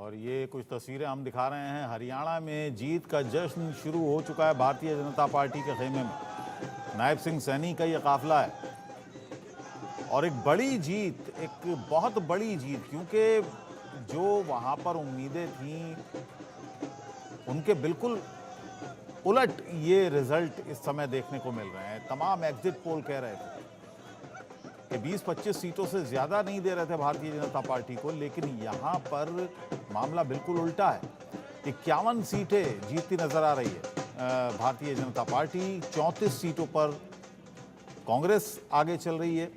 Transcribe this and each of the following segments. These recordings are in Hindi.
और ये कुछ तस्वीरें हम दिखा रहे हैं। हरियाणा में जीत का जश्न शुरू हो चुका है भारतीय जनता पार्टी के खेमे में। नायब सिंह सैनी का ये काफिला है और एक बड़ी जीत, एक बहुत बड़ी जीत, क्योंकि जो वहां पर उम्मीदें थीं उनके बिल्कुल उलट ये रिजल्ट इस समय देखने को मिल रहे हैं। तमाम एग्जिट पोल कह रहे थे कि 20-25 सीटों से ज़्यादा नहीं दे रहे थे भारतीय जनता पार्टी को, लेकिन यहाँ पर मामला बिल्कुल उल्टा है। 51 सीटें जीतती नजर आ रही है भारतीय जनता पार्टी। 34 सीटों पर कांग्रेस आगे चल रही है।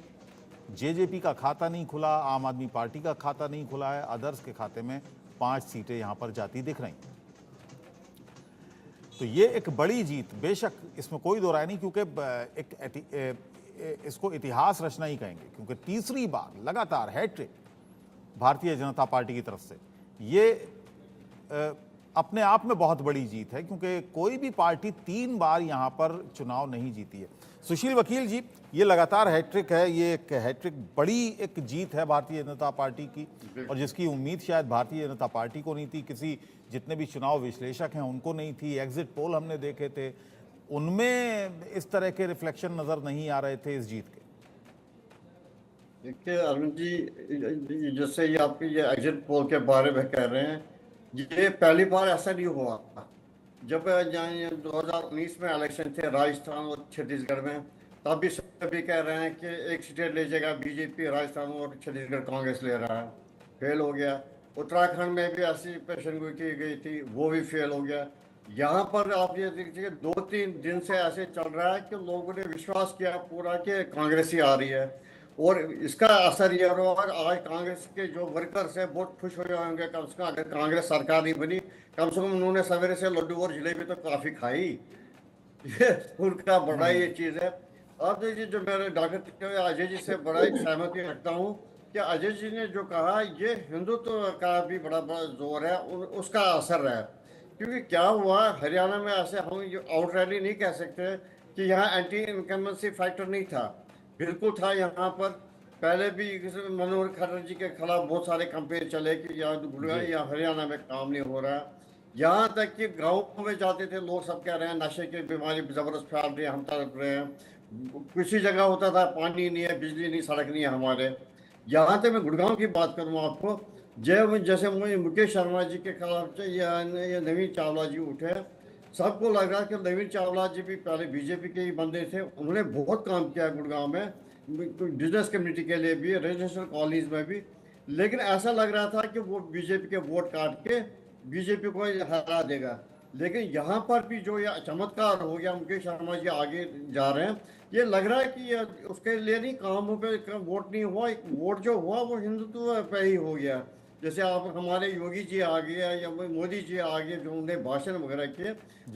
जेजेपी का खाता नहीं खुला, आम आदमी पार्टी का खाता नहीं खुला है। अदर्स के खाते में 5 सीटें यहाँ पर जाती दिख रही। तो ये एक बड़ी जीत, बेशक इसमें कोई दो राय नहीं, क्योंकि इसको इतिहास रचना ही कहेंगे, क्योंकि तीसरी बार लगातार हैट्रिक भारतीय जनता पार्टी की तरफ से ये अपने आप में बहुत बड़ी जीत है, क्योंकि कोई भी पार्टी 3 बार यहां पर चुनाव नहीं जीती है। सुशील वकील जी, ये लगातार हैट्रिक है, ये एक हैट्रिक बड़ी एक जीत है भारतीय जनता पार्टी की, और जिसकी उम्मीद शायद भारतीय जनता पार्टी को नहीं थी, किसी जितने भी चुनाव विश्लेषक हैं उनको नहीं थी। एग्जिट पोल हमने देखे थे, उनमें इस तरह के रिफ्लेक्शन नजर नहीं आ रहे थे इस जीत के। देखिए अरुण जी, जैसे ये आपके ये एग्जिट पोल के बारे में कह रहे हैं, ये पहली बार ऐसा नहीं हुआ। जब 2019 में इलेक्शन थे राजस्थान और छत्तीसगढ़ में, तब भी सभी कह रहे हैं कि एक सीटें ले जाएगा बीजेपी, राजस्थान और छत्तीसगढ़ कांग्रेस ले रहा है, फेल हो गया। उत्तराखंड में भी ऐसी पेशेंगोई की गई थी, वो भी फेल हो गया। यहाँ पर आप ये देखिए 2-3 दिन से ऐसे चल रहा है कि लोगों ने विश्वास किया पूरा कि कांग्रेस ही आ रही है, और इसका असर यह होगा। आज कांग्रेस के जो वर्कर्स हैं बहुत खुश हो जाएंगे, कम से कम अगर कांग्रेस सरकार नहीं बनी, कम से कम उन्होंने सवेरे से लड्डू और जलेबी तो काफी खाई। ये उनका बड़ा ये चीज है। अब देखिए, जो मेरे डॉक्टर अजय जी से बड़ा एक सहमति रखता हूँ कि अजय जी ने जो कहा, ये हिंदुत्व का भी बड़ा बड़ा जोर है, उसका असर है। क्योंकि क्या हुआ हरियाणा में, ऐसे हम आउटराइटली नहीं कह सकते कि यहाँ एंटी इनकम्बेंसी फैक्टर नहीं था, बिल्कुल था। यहाँ पर पहले भी मनोहर खट्टर जी के खिलाफ बहुत सारे कंपेन चले कि यहाँ हरियाणा में काम नहीं हो रहा। यहाँ तक कि गाँव में जाते थे लोग, सब कह रहे हैं नशे की बीमारी जबरदस्त फैल रही है, हम तड़प रहे हैं। किसी जगह होता था पानी नहीं है, बिजली नहीं, सड़क नहीं है हमारे। यहाँ तक मैं गुड़गांव की बात करूँ आपको, जैसे मुकेश शर्मा जी के खिलाफ ये नवीन चावला जी उठे, सबको लग रहा कि नवीन चावला जी भी पहले बीजेपी के ही बंदे थे, उन्होंने बहुत काम किया गुड़गांव में, बिजनेस कम्युनिटी के लिए भी, रेजिडेंशियल कॉलोनीज में भी। लेकिन ऐसा लग रहा था कि वो बीजेपी के वोट काट के बीजेपी को हरा देगा। लेकिन यहाँ पर भी जो ये चमत्कार हो गया, मुकेश शर्मा जी आगे जा रहे हैं, ये लग रहा है कि ये उसके लिए नहीं, कामों पे वोट नहीं हुआ, वोट जो हुआ वो हिंदुत्व पे ही हो गया। जैसे आप हमारे योगी जी आ गए या मोदी जी आ गए, जो उन्होंने भाषण वगैरह किए,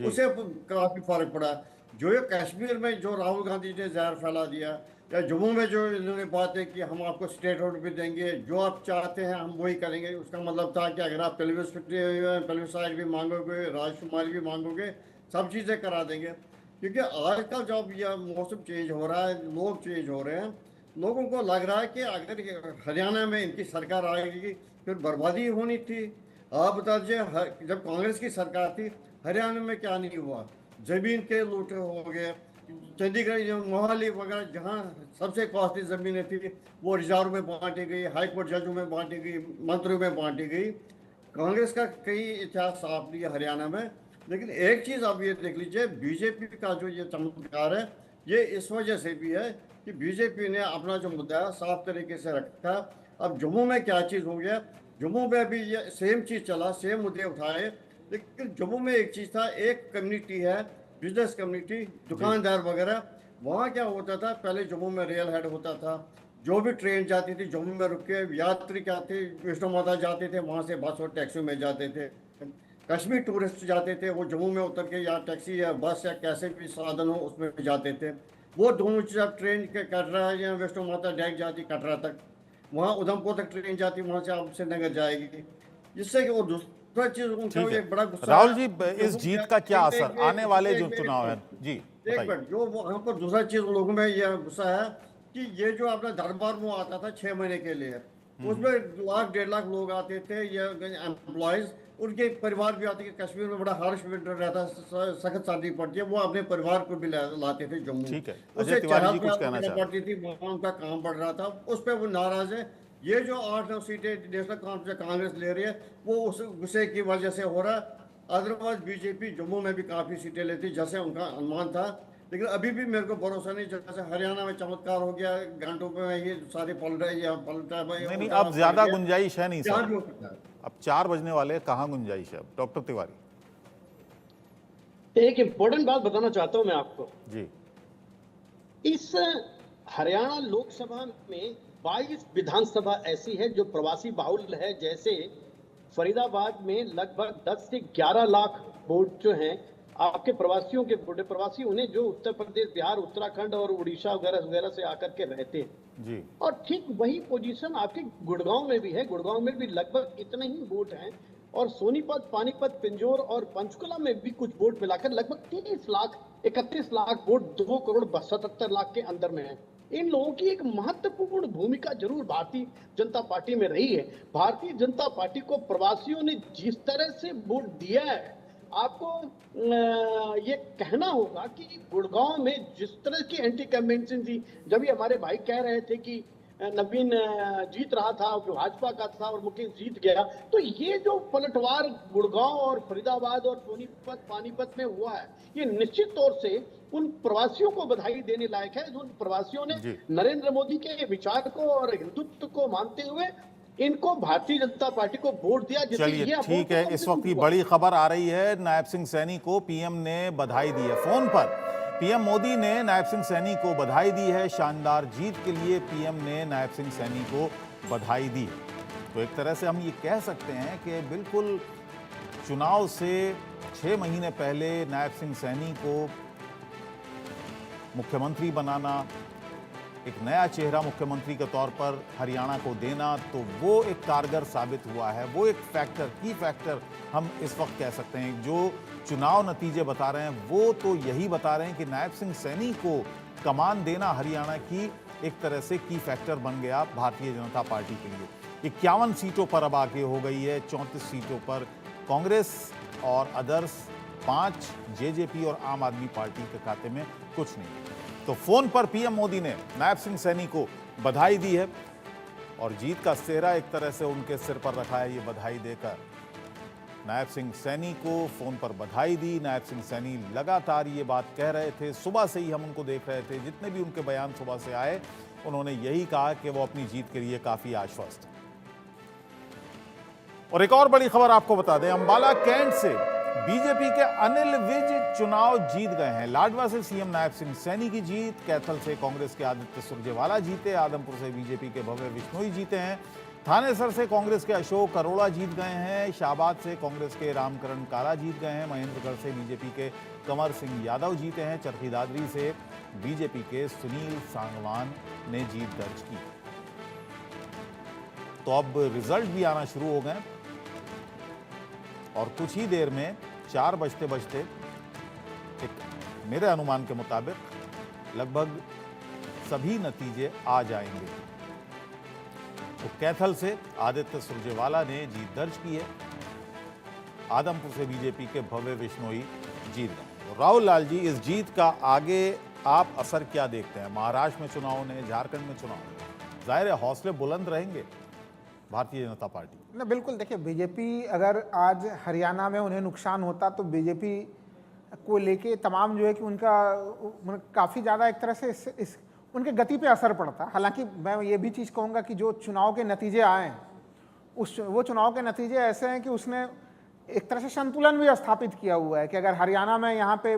उससे काफी फर्क पड़ा। जो ये कश्मीर में जो राहुल गांधी ने जहर फैला दिया, या जम्मू में जो इन्होंने बात है कि हम आपको स्टेट रोड भी देंगे, जो आप चाहते हैं हम वही करेंगे, उसका मतलब था कि अगर आप पेल्विसाइड भी मांगोगे, राजकुमारी भी मांगोगे, सब चीज़ें करा देंगे। क्योंकि आजकल जब यह मौसम चेंज हो रहा है, लोग चेंज हो रहे हैं, लोगों को लग रहा है कि अगर हरियाणा में इनकी सरकार आएगी फिर बर्बादी होनी थी। आप बता दीजिए, जब कांग्रेस की सरकार थी हरियाणा में क्या नहीं हुआ, जमीन के लूट हो गए। चंडीगढ़ मोहाली वगैरह जहाँ सबसे कॉस्टली ज़मीनें थी वो रिजर्व में बांटी गई, हाईकोर्ट जजों में बांटी गई, मंत्रियों में बांटी गई। कांग्रेस का कई इतिहास साफ नहीं है हरियाणा में। लेकिन एक चीज़ आप ये देख लीजिए, बीजेपी का जो ये चमत्कार है, ये इस वजह से भी है कि बीजेपी ने अपना जो मुद्दा है साफ तरीके से रखा। अब जम्मू में क्या चीज़ हो गया, जम्मू में भी ये सेम चीज़ चला, सेम मुद्दे उठाए। लेकिन जम्मू में एक चीज़ था, एक कम्युनिटी है, बिजनेस कम्युनिटी, दुकानदार वगैरह। वहाँ क्या होता था, पहले जम्मू में रेल हेड होता था, जो भी ट्रेन जाती थी जम्मू में रुक के, यात्री क्या थे वैष्णो माता जाते थे, वहाँ से बस और टैक्सी में जाते थे। कश्मीर टूरिस्ट जाते थे, वो जम्मू में उतर के या टैक्सी या बस या कैसे भी साधन हो उसमें जाते थे। वो दोनों चीज़ अब ट्रेन के कटरा या वैष्णो माता डायरेक्ट जाती कटरा तक, वहाँ उधमपुर तक ट्रेन जाती, वहाँ से आप श्रीनगर जाएगी। जिससे कि वो दूसरा चीज़ उनका एक बड़ा गुस्सा। राहुल जी, इस जीत का क्या असर आने वाले जो चुनाव है जी, एक मिनट, जो वहाँ पर दूसरा चीज़ लोगों में यह गुस्सा है कि ये जो अपना दरबार वो आता था 6 महीने के लिए, उसमें 1.5 लाख लोग आते थे, ये एम्प्लॉयज, उनके परिवार भी आते थे। कश्मीर में बड़ा हार्श विंटर रहता है, सख्त सर्दी पड़ती है, वो अपने परिवार को भी लाते थे जम्मू। ठीक है, अजय उसे तिवारी जी चढ़ात कुछ कहना चाह रहे पड़ती थी, वहाँ उनका काम बढ़ रहा था, उस पर वो नाराज है। ये जो 8-9 सीटें नेशनल कॉन्फ्रेंस कांग्रेस ले रही है, वो उस गुस्से की वजह से हो रहा है। अदरवाइज बीजेपी जम्मू में भी काफी सीटें लेती जैसे उनका अनुमान था, लेकिन अभी भी मेरे को भरोसा नहीं। जैसे हरियाणा में चमत्कार हो गया, घंटों में ये सारे पलटा नहीं, अब ज्यादा गुंजाइश है नहीं यहाँ भी सर, हो सकता है। अब 4 बजने वाले हैं, कहाँ गुंजाइश है अब? डॉक्टर तिवारी एक इंपॉर्टेंट बात बताना चाहता हूं मैं आपको। जी। इस हरियाणा लोकसभा में 22 विधानसभा ऐसी है जो प्रवासी बाहुल है। जैसे फरीदाबाद में लगभग 10 से 11 लाख वोट जो हैं आपके प्रवासियों के वोट, प्रवासी उन्हें जो उत्तर प्रदेश, बिहार, उत्तराखंड और उड़ीसा वगैरह वगैरह से आकर के रहते हैं जी। और ठीक वही पोजीशन आपके गुड़गांव में भी है। गुड़गांव में भी लगभग इतने ही वोट हैं और सोनीपत, पानीपत, पिंजौर और पंचकुला में भी कुछ वोट मिलाकर लगभग 30 लाख 31 लाख वोट 2 करोड़ 77 लाख के अंदर में है। इन लोगों की एक महत्वपूर्ण भूमिका जरूर भारतीय जनता पार्टी में रही है। भारतीय जनता पार्टी को प्रवासियों ने जिस तरह से वोट दिया है, आपको ये कहना होगा कि गुड़गांव में जिस तरह की एंटी कैंपेनिंग थी, जब ये हमारे भाई कह रहे थे कि नवीन जीत रहा था, भाजपा का था और मुकेश जीत गया, तो ये जो पलटवार गुड़गांव और फरीदाबाद और सोनीपत, पानीपत में हुआ है, ये निश्चित तौर से उन प्रवासियों को बधाई देने लायक है। उन प्रवासियों ने नरेंद्र मोदी के विचार को और हिंदुत्व को मानते हुए इनको भारतीय जनता पार्टी को वोट दिया। चलिए ठीक है, इस वक्त की बड़ी खबर आ रही है, नायब सिंह सैनी को पीएम ने बधाई दी है। फोन पर पीएम मोदी ने नायब सिंह सैनी को बधाई दी है। शानदार जीत के लिए पीएम ने नायब सिंह सैनी को बधाई दी। तो एक तरह से हम ये कह सकते हैं कि बिल्कुल चुनाव से 6 महीने पहले नायब सिंह सैनी को मुख्यमंत्री बनाना, एक नया चेहरा मुख्यमंत्री के तौर पर हरियाणा को देना, तो वो एक कारगर साबित हुआ है। वो एक फैक्टर, की फैक्टर हम इस वक्त कह सकते हैं। जो चुनाव नतीजे बता रहे हैं वो तो यही बता रहे हैं कि नायब सिंह सैनी को कमान देना हरियाणा की एक तरह से की फैक्टर बन गया भारतीय जनता पार्टी के लिए। 51 सीटों पर अब आगे हो गई है, 34 सीटों पर कांग्रेस और अदर्स, 5 जेजेपी और आम आदमी पार्टी के खाते में कुछ नहीं। तो फोन पर पीएम मोदी ने नायब सिंह सैनी को बधाई दी है और जीत का सेहरा एक तरह से उनके सिर पर रखा है। ये बधाई देकर नायब सिंह सैनी को फोन पर बधाई दी। नायब सिंह सैनी लगातार ये बात कह रहे थे, सुबह से ही हम उनको देख रहे थे, जितने भी उनके बयान सुबह से आए उन्होंने यही कहा कि वो अपनी जीत के लिए काफी आश्वस्त हैं। और एक और बड़ी खबर आपको बता दें, अंबाला कैंट से बीजेपी के अनिल विज चुनाव जीत गए हैं। लाडवा से सीएम नायब सिंह सैनी की जीत, कैथल से कांग्रेस के आदित्य सुरजेवाला जीते, आदमपुर से बीजेपी के भव्य विश्नोई जीते हैं, थानेसर से कांग्रेस के अशोक अरोड़ा जीत गए हैं, शाहबाद से कांग्रेस के रामकरण काला जीत गए हैं, महेंद्रगढ़ से बीजेपी के कंवर सिंह यादव जीते हैं, चरखी दादरी से बीजेपी के सुनील सांगवान ने जीत दर्ज की। तो अब रिजल्ट भी आना शुरू हो गए और कुछ ही देर में 4 बजते बजते एक मेरे अनुमान के मुताबिक लगभग सभी नतीजे आ जाएंगे। तो कैथल से आदित्य सुरजेवाला ने जीत दर्ज की है, आदमपुर से बीजेपी के भव्य विश्नोई जीत गए। तो राहुल लाल जी, इस जीत का आगे आप असर क्या देखते हैं? महाराष्ट्र में चुनाव ने, झारखंड में चुनाव ने, जाहिर है हौसले बुलंद रहेंगे भारतीय जनता पार्टी। ना बिल्कुल, देखिए बीजेपी अगर आज हरियाणा में उन्हें नुकसान होता तो बीजेपी को लेके तमाम जो है कि उनका काफ़ी ज़्यादा एक तरह से इस उनके गति पे असर पड़ता। हालांकि मैं ये भी चीज़ कहूँगा कि जो चुनाव के नतीजे आए वो चुनाव के नतीजे ऐसे हैं कि उसने एक तरह से संतुलन भी स्थापित किया हुआ है कि अगर हरियाणा में यहाँ पे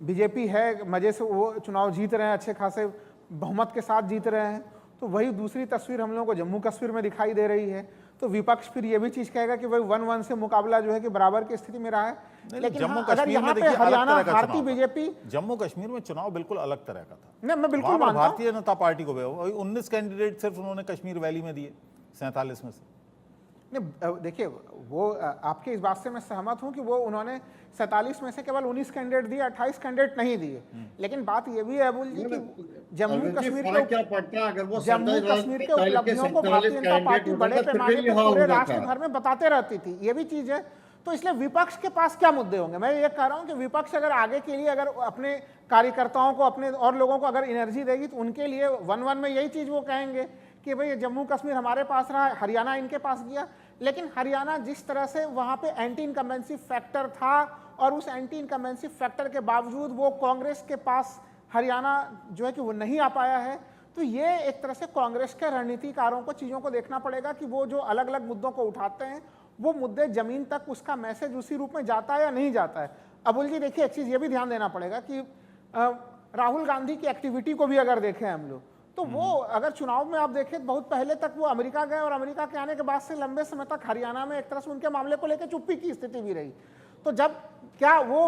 बीजेपी है, मज़े से वो चुनाव जीत रहे हैं, अच्छे खासे बहुमत के साथ जीत रहे हैं, तो वही दूसरी तस्वीर हम लोगों को जम्मू कश्मीर में दिखाई दे रही है। तो विपक्ष फिर ये भी चीज कहेगा कि भाई 1-1 से मुकाबला जो है कि बराबर की स्थिति में रहा है। लेकिन जम्मू अगर कश्मीर यहाँ में पे देखिए हरियाणा अलग तरह का हारती चुनाव बीजेपी, जम्मू कश्मीर में चुनाव बिल्कुल अलग तरह का था। नहीं मैं बिल्कुल वहाँ पर मानता हूँ। भारतीय जनता पार्टी को 19 कैंडिडेट सिर्फ उन्होंने कश्मीर वैली में दिए 47 में से। नहीं देखिए, वो आपकी इस बात से मैं सहमत हूं कि वो उन्होंने 47 में से केवल 19 कैंडिडेट दिए, 28 कैंडिडेट नहीं दिए। लेकिन बात ये भी है अबुल जी कि जम्मू अरविंद जी, कश्मीर फर्क क्या पड़ता है अगर वो जम्मू कश्मीर के उपलब्धियों को भारतीय जनता पार्टी बड़े पैमाने पर पूरे राष्ट्र भर में बताते रहती थी, ये भी चीज है। तो इसलिए विपक्ष के पास क्या मुद्दे होंगे? मैं ये कह रहा हूं कि विपक्ष अगर आगे के लिए अगर अपने कार्यकर्ताओं को, अपने और लोगों को अगर एनर्जी देगी तो उनके लिए वन में यही चीज वो कहेंगे कि भाई जम्मू कश्मीर हमारे पास रहा, हरियाणा इनके पास गया। लेकिन हरियाणा जिस तरह से वहां पे एंटी इनकम्बेंसी फैक्टर था और उस एंटी इनकम्बेंसी फैक्टर के बावजूद वो कांग्रेस के पास हरियाणा जो है कि वो नहीं आ पाया है। तो ये एक तरह से कांग्रेस के रणनीतिकारों को चीज़ों को देखना पड़ेगा कि वो जो अलग अलग मुद्दों को उठाते हैं वो मुद्दे जमीन तक उसका मैसेज उसी रूप में जाता है या नहीं जाता है। अबुल जी देखिए, एक चीज़ ये भी ध्यान देना पड़ेगा कि राहुल गांधी की एक्टिविटी को भी अगर देखें हम लोग तो वो अगर चुनाव में आप देखें बहुत पहले तक वो अमेरिका गए और अमेरिका के आने के बाद से लंबे समय तक हरियाणा में एक तरह से उनके मामले को लेकर चुप्पी की स्थिति भी रही। तो जब क्या वो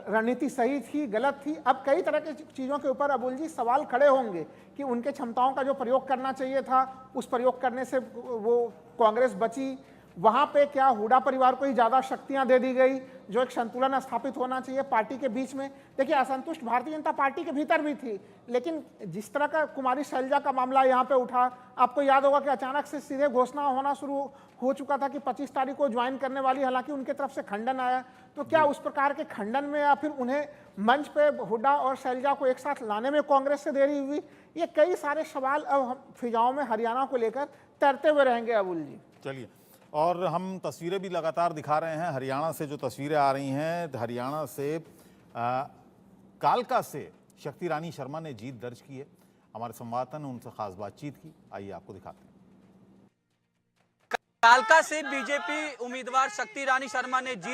रणनीति सही थी, गलत थी? अब कई तरह की चीज़ों के ऊपर अबुल जी सवाल खड़े होंगे कि उनके क्षमताओं का जो प्रयोग करना चाहिए था उस प्रयोग करने से वो कांग्रेस बची। वहां पे क्या हुडा परिवार को ही ज्यादा शक्तियां दे दी गई, जो एक संतुलन स्थापित होना चाहिए पार्टी के बीच में। देखिए, असंतुष्ट भारतीय जनता पार्टी के भीतर भी थी, लेकिन जिस तरह का कुमारी शैलजा का मामला यहाँ पे उठा, आपको याद होगा कि अचानक से सीधे घोषणा होना शुरू हो चुका था कि 25 तारीख को ज्वाइन करने वाली, हालांकि उनके तरफ से खंडन आया। तो क्या उस प्रकार के खंडन में या फिर उन्हें मंच पे हुड्डा और शैलजा को एक साथ लाने में कांग्रेस से देरी हुई? ये कई सारे सवाल अब फिजाओं में हरियाणा को लेकर तैरते हुए रहेंगे अबुल जी। चलिए, और हम तस्वीरें भी लगातार दिखा रहे हैं। हरियाणा से जो तस्वीरें आ रही हैं, हरियाणा से कालका से शक्ति रानी शर्मा ने जीत दर्ज की है। हमारे संवाददाता ने उनसे खास बातचीत की, आइए आपको दिखाते हैं। कालका से बीजेपी उम्मीदवार शक्ति रानी शर्मा ने जीत